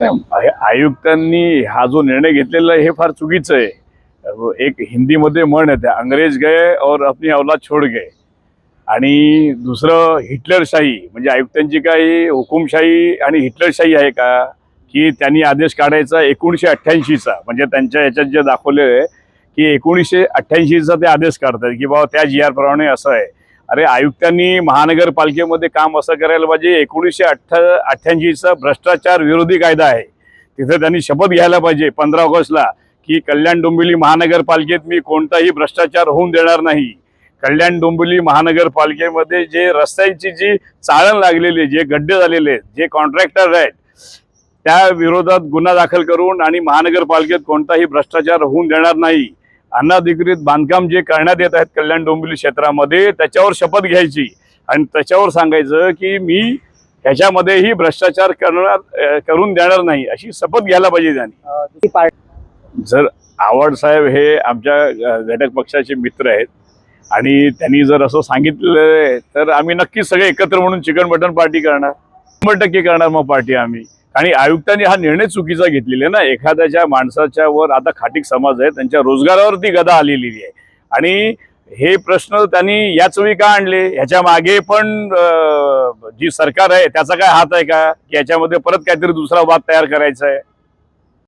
आयुक्तांनी हा जो निर्णय घेतलेला आहे हे फार चुकीचं आहे। एक हिंदीमध्ये म्हण आहे, अंग्रेज गए और अपनी औलाद छोड़ गए। आणि दुसरं हिटलरशाही, म्हणजे आयुक्तांची काही हुकुमशाही आणि हिटलरशाही आहे का की त्यांनी आदेश काढायचा 1988चा, म्हणजे त्यांच्या याच्यात जे दाखवलेलं आहे की 1988चा ते आदेश काढतात की बाबा त्या जी आर प्रमाणे असं आहे। अरे आयुक्तांनी महानगरपालिकेमध्ये काम असं करायला पाहिजे, 1988चा भ्रष्टाचार विरोधी कायदा आहे, तिथे त्यांनी शपथ घ्यायला पाहिजे 15 ऑगस्टला की कल्याण डोंबिवली महानगरपालिकेत मी कोणताही भ्रष्टाचार होऊन देणार नाही। कल्याण डोंबिवली महानगरपालिकेमध्ये जे रस्त्यांची जी चाळण लागलेली, जे गड्डे झालेले, जे कॉन्ट्रॅक्टर आहेत त्या विरोधात गुन्हा दाखल करून आणि महानगरपालिकेत कोणताही भ्रष्टाचार होऊन देणार नाही। अनाधिकृत बांधकाम जे करण्यात येत आहेत कल्याण डोंबिवली क्षेत्रामध्ये त्याच्यावर शपथ घ्यायची आणि त्याच्यावर सांगायचं की मी ह्याच्यामध्येही भ्रष्टाचार करून देणार नाही, अशी शपथ घ्यायला पाहिजे त्यांनी। जर आवड साहेब हे आमच्या घटक पक्षाचे मित्र आहेत आणि त्यांनी जर असं सांगितलं तर आम्ही नक्कीच सगळे एकत्र म्हणून चिकन मटन पार्टी करणार, 100% करणार मग पार्टी आम्ही। आणि आयुक्तांनी हा निर्णय चुकीचा घेतलेला आहे ना। एखाद्याच्या माणसाच्या वर आता खाटीक समाज आहे, त्यांच्या रोजगारावरती गदा आलेली आहे आणि हे प्रश्न त्यांनी याच वेळी का आणले, ह्याच्या मागे पण जी सरकार आहे त्याचा काय हात आहे का की याच्यामध्ये परत काहीतरी दुसरा वाद तयार करायचा आहे।